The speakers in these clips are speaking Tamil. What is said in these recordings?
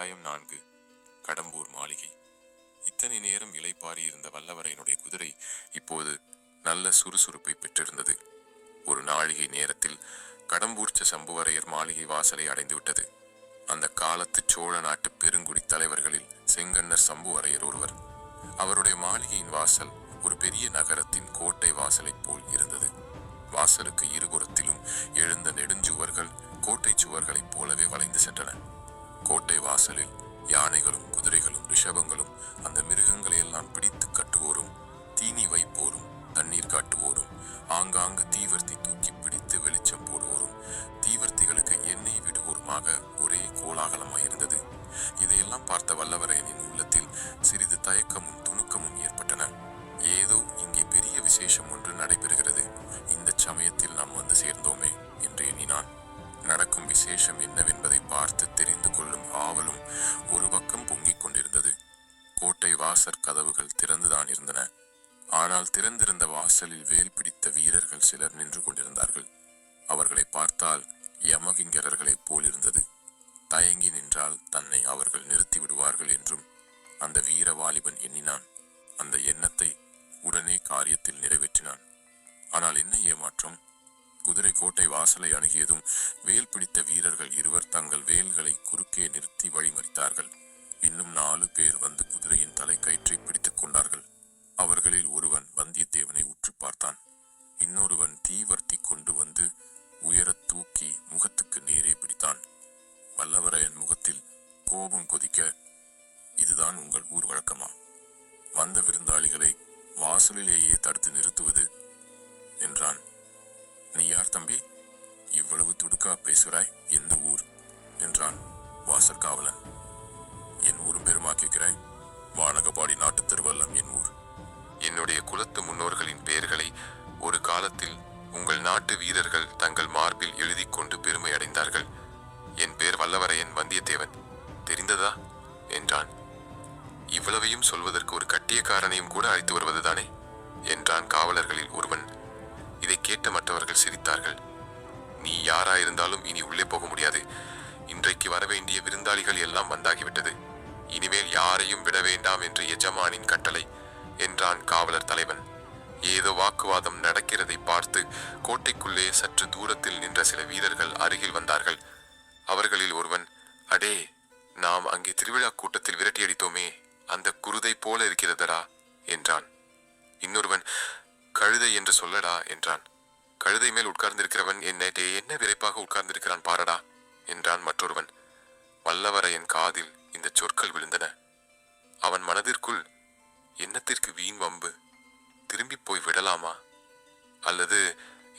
அத்தியாயம் 4. கடம்பூர் மாளிகை. இத்தனை நேரம் இளைப்பாரி இருந்த வல்லவரையனுடைய குதிரை இப்போது நல்ல சுறுசுறுப்பை பெற்றிருந்தது. ஒரு நாழிகை நேரத்தில் கடம்பூர் சம்புவரையர் மாளிகை வாசலை அடைந்துவிட்டது. அந்த காலத்து சோழ நாட்டு பெருங்குடி தலைவர்களில் செங்கன்னர் சம்புவரையர் ஒருவர். அவருடைய மாளிகையின் வாசல் ஒரு பெரிய நகரத்தின் கோட்டை வாசலைப் போல் இருந்தது. வாசலுக்கு இருபுறத்திலும் எழுந்த நெடுஞ்சுவர்கள் கோட்டை சுவர்களைப் போலவே வளைந்து சென்றன. கோட்டை வாசலில் யானைகளும் குதிரைகளும் ரிஷபங்களும் அந்த மிருகங்களை எல்லாம் பிடித்து கட்டுவோரும், தீனி வைப்போரும், தண்ணீர் காட்டுவோரும், ஆங்காங்கு தீவர்த்தி தூக்கி பிடித்து வெளிச்சம் போடுவோரும், தீவர்த்திகளுக்கு எண்ணெய் விடுவோருமாக ஒரே கோலாகலமாயிருந்தது. இதையெல்லாம் பார்த்த வல்லவரையனின் உள்ளத்தில் சிறிது தயக்கமும் துணுக்கமும் ஏற்பட்டன. ஏதோ இங்கே பெரிய விசேஷம் ஒன்று நடைபெறுகிறது, இந்த சமயத்தில் நாம் வந்து சேர்ந்தோமே என்று எண்ணினான். நடக்கும் விசேஷம் என்னவென்பதை பார்த்து தெரிந்து கொள்ளும் ஆவலும் ஒரு பக்கம் பொங்கிக் கொண்டிருந்தது. கோட்டை வாசற் கதவுகள் திறந்துதான் இருந்தன. ஆனால் திறந்திருந்த வாசலில் வேல் பிடித்த வீரர்கள் சிலர் நின்று கொண்டிருந்தார்கள். அவர்களை பார்த்தால் யமகிங்கரர்களைப் போலிருந்தது. தயங்கி நின்றால் தன்னை அவர்கள் நிறுத்தி விடுவார்கள் என்றும் அந்த வீர வாலிபன் எண்ணினான். அந்த எண்ணத்தை உடனே காரியத்தில் நிறைவேற்றினான். ஆனால் என்ன ஏமாற்றம்! குதிரை கோட்டை வாசலை அணுகியதும் வேல் பிடித்த வீரர்கள் இருவர் தங்கள் வேல்களை குறுக்கே நிறுத்தி வழிமறித்தார்கள். இன்னும் 4 பேர் வந்து குதிரையின் தலைக்கயிற்றை பிடித்துக் கொண்டார்கள். அவர்களில் ஒருவன் வந்தியத்தேவனை உற்று பார்த்தான். இன்னொருவன் தீவர்த்தி கொண்டு வந்து உயரத் தூக்கி முகத்துக்கு நேரே பிடித்தான். வல்லவரையன் முகத்தில் கோபம் கொதிக்க, இதுதான் உங்கள் ஊர் வழக்கமா? வந்த விருந்தாளிகளை வாசலிலேயே தடுத்து நிறுத்துவது என்றான். நீ யார் தம்பி? இவ்வளவு துடுக்கா பேசுகிறாய்? எந்த ஊர் என்றான் வாசற்காவலன். என் ஊரும் பெருமாக்கிறாய்? வானகபாடி நாட்டு திருவல்லம் என் ஊர். என்னுடைய குலத்து முன்னோர்களின் பெயர்களை ஒரு காலத்தில் உங்கள் நாட்டு வீரர்கள் தங்கள் மார்பில் எழுதி கொண்டு பெருமை அடைந்தார்கள். என் பேர் வல்லவரையன் வந்தியத்தேவன், தெரிந்ததா என்றான். இவ்வளவையும் சொல்வதற்கு ஒரு கட்டியக்காரனையும் கூட அழைத்து வருவதுதானே என்றான் காவலர்களில் ஒருவன். இதை கேட்ட மற்றவர்கள் சிரித்தார்கள். நீ யாராயிருந்தாலும் இனி உள்ளே போக முடியாது. இன்றைக்கு வரவேண்டிய விருந்தாளிகள் எல்லாம் வந்தாகிவிட்டது. இனிமேல் யாரையும் விட வேண்டாம் என்று எஜமானின் கட்டளை என்றான் காவலர் தலைவன். ஏதோ வாக்குவாதம் நடக்கிறதை பார்த்து கோட்டைக்குள்ளே சற்று தூரத்தில் நின்ற சில வீரர்கள் அருகில் வந்தார்கள். அவர்களில் ஒருவன், அடே, நாம் அங்கே திருவிழா கூட்டத்தில் விரட்டியடித்தோமே, அந்த குருதை போல இருக்கிறதடா என்றான். இன்னொருவன், கழுதை என்று சொல்லடா என்றான். கழுதை மேல் உட்கார்ந்திருக்கிறவன் என்ன விரைப்பாக உட்கார்ந்திருக்கிறான் பாரடா என்றான் மற்றொருவன். வல்லவரையன் காதில் இந்த சொற்கள் விழுந்தன. அவன் மனதிற்குள், என்னத்திற்கு வீண் வம்பு? திரும்பி போய் விடலாமா? அல்லது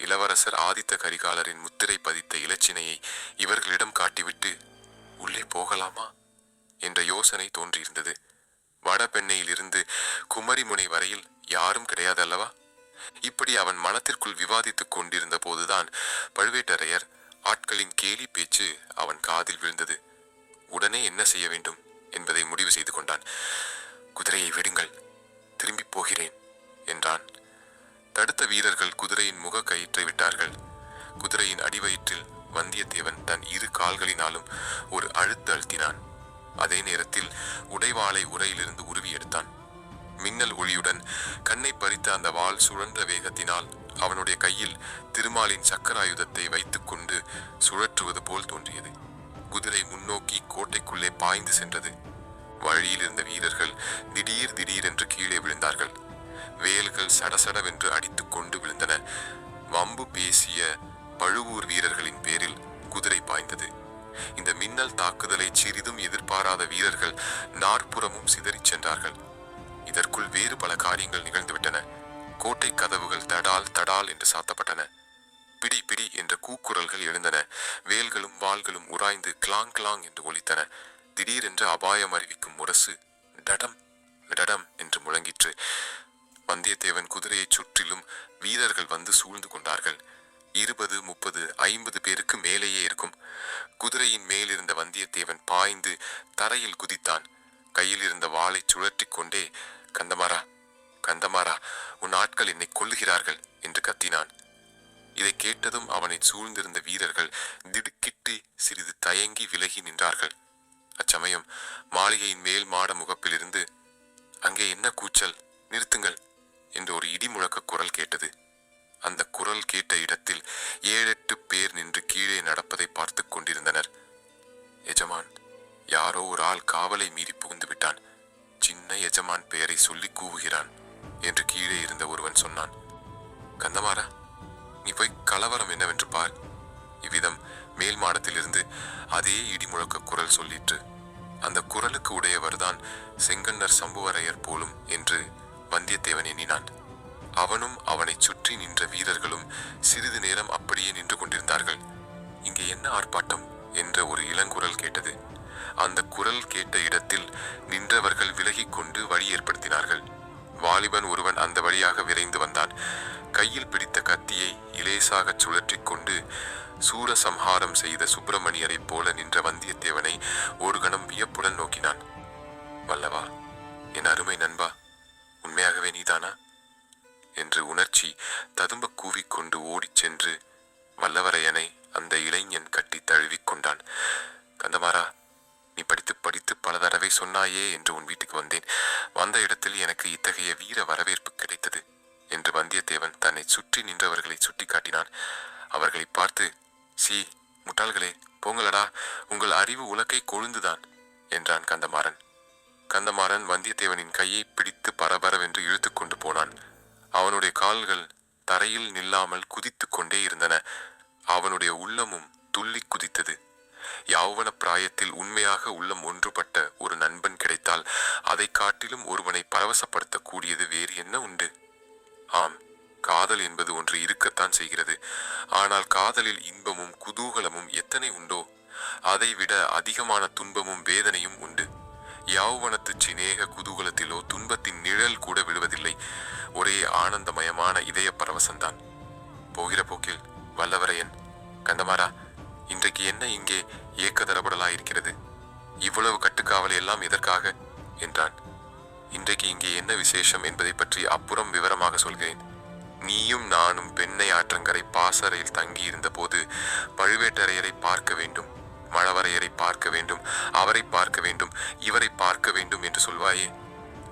இளவரசர் ஆதித்த கரிகாலரின் முத்திரை பதித்த இலச்சினையை இவர்களிடம் காட்டிவிட்டு உள்ளே போகலாமா என்ற யோசனை தோன்றியிருந்தது. வடபெண்ணையிலிருந்து குமரிமுனை வரையில் யாரும் கிடையாதல்லவா? இப்படி அவன் மனத்திற்குள் விவாதித்துக் கொண்டிருந்த போதுதான் பழுவேட்டரையர் ஆட்களின் கேலி பேச்சு அவன் காதில் விழுந்தது. உடனே என்ன செய்ய வேண்டும் என்பதை முடிவு செய்து கொண்டான். குதிரையை விடுங்கள், திரும்பி போகிறேன் என்றான். தடுத்த வீரர்கள் குதிரையின் முக கயிற்றை விட்டார்கள். குதிரையின் அடிவயிற்றில் வந்தியத்தேவன் தன் 2 கால்களினாலும் ஒரு அழுத்து அழுத்தினான். அதே நேரத்தில் உடைவாளை உரையிலிருந்து உருவி எடுத்தான். மின்னல் ஒளியுடன் கண்ணை பறித்த அந்த வாள் சுழன்ற வேகத்தினால் அவனுடைய கையில் திருமாலின் சக்கராயுதத்தை வைத்துக் கொண்டு சுழற்றுவது போல் தோன்றியது. குதிரை முன்னோக்கி கோட்டைக்குள்ளே பாய்ந்து சென்றது. வழியில் இருந்த வீரர்கள் திடீர் திடீரென்று கீழே விழுந்தார்கள். வேல்கள் சடசடவென்று அடித்துக் கொண்டு விழுந்தன. வம்பு பேசிய பழுவூர் வீரர்களின் பேரில் குதிரை பாய்ந்தது. இந்த மின்னல் தாக்குதலை சிறிதும் எதிர்பாராத வீரர்கள் நாற்புறமும் சிதறிச் சென்றார்கள். இதற்குள் வேறு பல காரியங்கள் நிகழ்ந்துவிட்டன. கோட்டை கதவுகள் தடால் தடால் என்று சாத்தப்பட்டன. பிடி பிடி என்ற கூக்குரல்கள் எழுந்தன. வேல்களும் வாள்களும் உராய்ந்து கிளாங் கிளாங் என்று ஒலித்தன. திடீரென்று அபாயம் அறிவிக்கும் முரசு டடம் டடம் என்று முழங்கிற்று. வந்தியத்தேவன் குதிரையை சுற்றிலும் வீரர்கள் வந்து சூழ்ந்து கொண்டார்கள். 20, 30, 50 பேருக்கு மேலேயே இருக்கும். குதிரையின் மேலிருந்த வந்தியத்தேவன் பாய்ந்து தரையில் குதித்தான். கையில் இருந்த வாளை சுழற்றி கொண்டே, கந்தமாரா, கந்தமாரா, உன் ஆட்கள் என்னை கொல்லுகிறார்கள் என்று கத்தினான். இதை கேட்டதும் அவனை சூழ்ந்திருந்த வீரர்கள் திடுக்கிட்டு சிறிது தயங்கி விலகி நின்றார்கள். அச்சமயம் மாளிகையின் மேல் மாட முகப்பிலிருந்து, அங்கே என்ன கூச்சல், நிறுத்துங்கள் என்று ஒரு இடி முழக்க குரல் கேட்டது. அந்த குரல் கேட்ட இடத்தில் 7-8 பேர் நின்று கீழே நடப்பதை பார்த்து கொண்டிருந்தனர். எஜமான், யாரோ ஒரு ஆள் காவலை மீறி புகுந்து விட்டான், சின்ன எஜமான் பெயரை சொல்லி கூவுகிறான் என்று கீழே இருந்த ஒருவன் சொன்னான். கந்தமாறா, நீ போய் கலவரம் என்னவென்று பார். இவ்விதம் மேல் மாடத்திலிருந்து அதே இடி முழக்க குரல் சொல்லிற்று. அந்த குரலுக்கு உடையவர்தான் செங்கண்ணர் சம்புவரையர் போலும் என்று வந்தியத்தேவன் எண்ணினான். அவனும் அவனை சுற்றி நின்ற வீரர்களும் சிறிது நேரம் அப்படியே நின்று கொண்டிருந்தார்கள். இங்கே என்ன ஆர்ப்பாட்டம் என்ற ஒரு இளங்குரல் கேட்டது. அந்த குரல் கேட்ட இடத்தில் நின்றவர்கள் விலகிக் கொண்டு வழி ஏற்படுத்தினார்கள். வாலிபன் ஒருவன் அந்த வழியாக விரைந்து வந்தான். கையில் பிடித்த கத்தியை இலேசாக சுழற்றி கொண்டு சூரசம்ஹாரம் செய்த சுப்பிரமணியரை போல நின்ற வந்தியத்தேவனை ஒரு கணம் வியப்புடன் நோக்கினான். வல்லவா, என் அருமை நண்பா, உண்மையாகவே நீதானா என்று உணர்ச்சி ததும்ப கூவிக்கொண்டு ஓடிச் சென்று வல்லவரையனை அந்த இளைஞன் கட்டி தழுவிக்கொண்டான். கந்தமாறா, நீ படித்து படித்து பல தடவை சொன்னாயே என்று உன் வீட்டுக்கு வந்தேன். வந்த இடத்தில் எனக்கு இத்தகைய வீர வரவேற்பு கிடைத்தது என்று வந்தியத்தேவன் தன்னை சுற்றி நின்றவர்களை சுட்டி காட்டினான். அவர்களை பார்த்து, சி முட்டாள்களே, போங்களடா, உங்கள் அறிவு உலக்கை கொழுந்துதான் என்றான் கந்தமாறன். கந்தமாறன் வந்தியத்தேவனின் கையை பிடித்து பரபரவென்று இழுத்து கொண்டு போனான். அவனுடைய கால்கள் தரையில் நில்லாமல் குதித்து கொண்டே இருந்தன. அவனுடைய உள்ளமும் துள்ளி குதித்தது. யௌவன பிராயத்தில் உண்மையாக உள்ளம் ஒன்றுபட்ட ஒரு நண்பன் கிடைத்தால் அதை காட்டிலும் ஒருவனை பரவசப்படுத்த கூடியது வேறு என்ன உண்டு? ஆம், காதல் என்பது ஒன்று இருக்கத்தான் செய்கிறது. ஆனால் காதலில் இன்பமும் குதூகலமும் எத்தனை உண்டோ அதைவிட அதிகமான துன்பமும் வேதனையும் உண்டு. யௌவனத்து சிநேக குதூகலத்திலோ துன்பத்தின் நிழல் கூட விடுவதில்லை. ஒரே ஆனந்தமயமான இதய பரவசந்தான். போகிற போக்கில் வல்லவரையன், கந்தமாறா, இன்றைக்கு என்ன இங்கே ஏக்கதரபடலாயிருக்கிறது? இவ்வளவு கட்டுக்காவலை எல்லாம் எதற்காக என்றான். இன்றைக்கு இங்கே என்ன விசேஷம் என்பதை பற்றி அப்புறம் விவரமாக சொல்கிறேன். நீயும் நானும் பெண்ணை ஆற்றங்கரை பாசறையில் தங்கியிருந்த போது பழுவேட்டரையரை பார்க்க வேண்டும், மழவரையரை பார்க்க வேண்டும், அவரை பார்க்க வேண்டும், இவரை பார்க்க வேண்டும் என்று சொல்வாயே,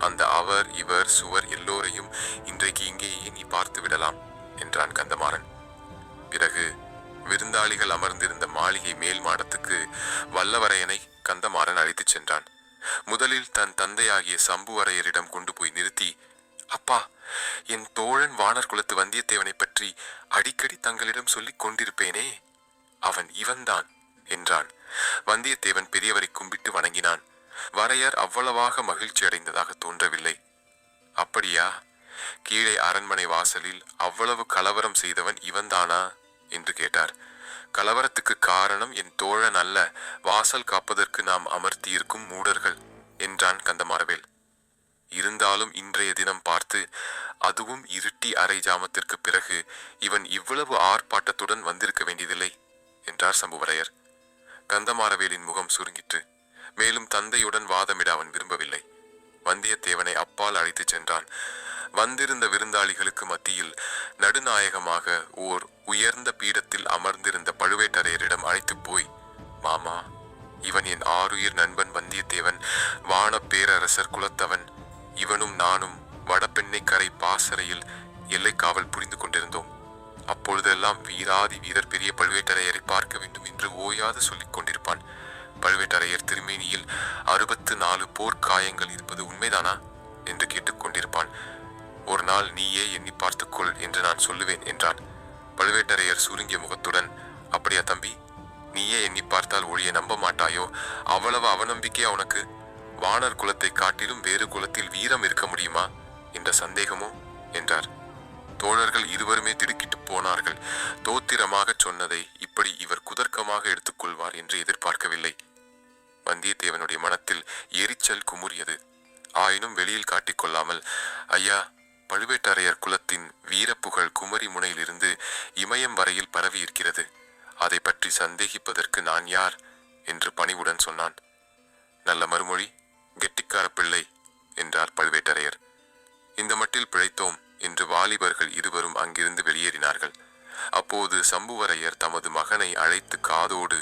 அந்த அவர் இவர் சுவர் எல்லோரையும் இன்றைக்கு இங்கேயே நீ பார்த்து விடலாம் என்றான் கந்தமாறன். பிறகு விருந்தாளிகள் அமர்ந்திருந்த மாளிகை மேல் மாடத்துக்கு வல்லவரையனை கந்தமாறன் அழைத்துச் சென்றான். முதலில் தன் தந்தையாகிய சம்புவரையரிடம் கொண்டு போய் நிறுத்தி, அப்பா, என் தோழன் வானர் குலத்து வந்தியத்தேவனை பற்றி அடிக்கடி தங்களிடம் சொல்லிக் கொண்டிருப்பேனே, அவன் இவன்தான் என்றான். வந்தியத்தேவன் பெரியவரை கும்பிட்டு வணங்கினான். வரையர் அவ்வளவாக மகிழ்ச்சி அடைந்ததாக தோன்றவில்லை. அப்படியா? கீழே அரண்மனை வாசலில் அவ்வளவு கலவரம் செய்தவன் இவன்தானா என்று கேட்டார். கலவரத்துக்கு காரணம் என் தோழன் அல்ல, வாசல் காப்பதற்கு நாம் அமர்த்தியிருக்கும் மூடர்கள் என்றான் கந்தமாறவேல். இருந்தாலும் இன்றைய தினம் பார்த்து, அதுவும் இருட்டி அரை ஜாமத்திற்கு பிறகு, இவன் இவ்வளவு ஆர்ப்பாட்டத்துடன் வந்திருக்க வேண்டியதில்லை என்றார் சம்புவரையர். கந்தமாறவேலின் முகம் சுருங்கிற்று. மேலும் தந்தையுடன் வாதமிட அவன் விரும்பவில்லை. வந்தியத்தேவனை அப்பால் அழைத்துச் சென்றான். வந்திருந்த விருந்தாளிகளுக்கு மத்தியில் நடுநாயகமாக ஓர் உயர்ந்த பீடத்தில் அமர்ந்திருந்த பழுவேட்டரையரிடம் அழைத்து போய், மாமா, இவன் என் ஆருயிர் நண்பன் வந்தியத்தேவன், வான பேரரசர் குலத்தவன். இவனும் நானும் வடபெண்ணைக்கரை பாசறையில் எல்லைக்காவல் புரிந்து கொண்டிருந்தோம். அப்பொழுதெல்லாம் வீராதி வீரர் பெரிய பழுவேட்டரையரை பார்க்க வேண்டும் என்று ஓயாது சொல்லிக் கொண்டிருப்பான். பழுவேட்டரையர் திருமேனியில் 64 போர்க்காயங்கள் இருப்பது உண்மைதானா என்று கேட்டுக்கொண்டிருப்பான். ஒரு நாள் நீயே எண்ணி பார்த்துக்கொள் என்று நான் சொல்லுவேன் என்றான். பழுவேட்டரையர் சுருங்கிய முகத்துடன், அப்படியா தம்பி, நீயே எண்ணி பார்த்தால் ஒழிய நம்ப மாட்டாயோ? அவ்வளவு அவநம்பிக்கையா உனக்கு? வானர் குலத்தை காட்டிலும் வேறு குலத்தில் வீரம் இருக்க முடியுமா என்ற சந்தேகமோ என்றார். தோழர்கள் இருவருமே திடுக்கிட்டு போனார்கள். தோத்திரமாக சொன்னதை இப்படி இவர் குதர்க்கமாக எடுத்துக்கொள்வார் என்று எதிர்பார்க்கவில்லை. வந்தியத்தேவனுடைய மனத்தில் எரிச்சல் குமுறியது. ஆயினும் வெளியில் காட்டிக்கொள்ளாமல், ஐயா, பழுவேட்டரையர் குலத்தின் வீரப்புகழ் குமரி முனையிலிருந்து இமயம் வரையில் பரவி இருக்கிறது. அதை பற்றி சந்தேகிப்பதற்கு நான் யார் என்று பணிவுடன் சொன்னான். நல்ல மறுமொழி, கெட்டிக்கார பிள்ளை என்றார் பழுவேட்டரையர். இந்த மட்டில் பிழைத்தோம் என்று வாலிபர்கள் இருவரும் அங்கிருந்து வெளியேறினார்கள். அப்போது சம்புவரையர் தமது மகனை அழைத்து காதோடு,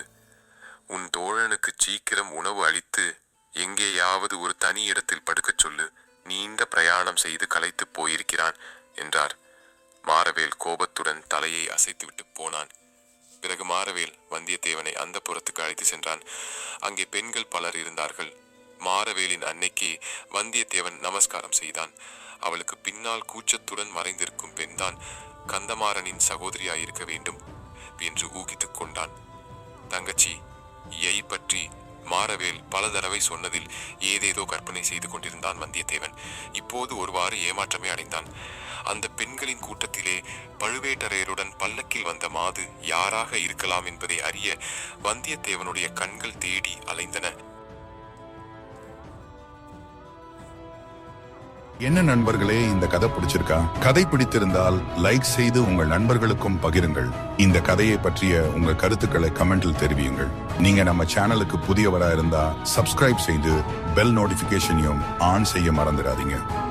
உன் தோழனுக்கு சீக்கிரம் உணவு அளித்து எங்கேயாவது ஒரு தனி இடத்தில் படுக்கச் சொல்லு. நீண்ட பிரயாணம் செய்து களைத்து போயிருக்கிறான் என்றார். மாரவேல் கோபத்துடன் தலையை அசைத்துவிட்டு போனான். பிறகு மாரவேல் வந்தியத்தேவனை அந்த புறத்துக்கு அழைத்து சென்றான். அங்கே பெண்கள் பலர் இருந்தார்கள். மாரவேலின் அன்னைக்கு வந்தியத்தேவன் நமஸ்காரம் செய்தான். அவளுக்கு பின்னால் கூச்சத்துடன் மறைந்திருக்கும் பெண்தான் கந்தமாறனின் சகோதரியாயிருக்க வேண்டும் என்று ஊகித்துக் கொண்டான். தங்கச்சி யை பற்றி மாரவேல் பல தடவை சொன்னதில் ஏதேதோ கற்பனை செய்து கொண்டிருந்தான் வந்தியத்தேவன். இப்போது ஒருவாறு ஏமாற்றமே அடைந்தான். அந்த பெண்களின் கூட்டத்திலே பழுவேட்டரையருடன் பல்லக்கில் வந்த மாது யாராக இருக்கலாம் என்பதை அறிய வந்தியத்தேவனுடைய கண்கள் தேடி அலைந்தன. என்ன நண்பர்களே, இந்த கதை பிடிச்சிருக்கா? கதை பிடித்திருந்தால் லைக் செய்து உங்கள் நண்பர்களுக்கும் பகிருங்கள். இந்த கதையை பற்றிய உங்க கருத்துக்களை கமெண்டில் தெரிவியுங்கள். நீங்க நம்ம சேனலுக்கு புதியவரா இருந்தா சப்ஸ்கிரைப் செய்து பெல் நோட்டிபிகேஷனையும் ஆன் செய்ய மறந்துடாதீங்க.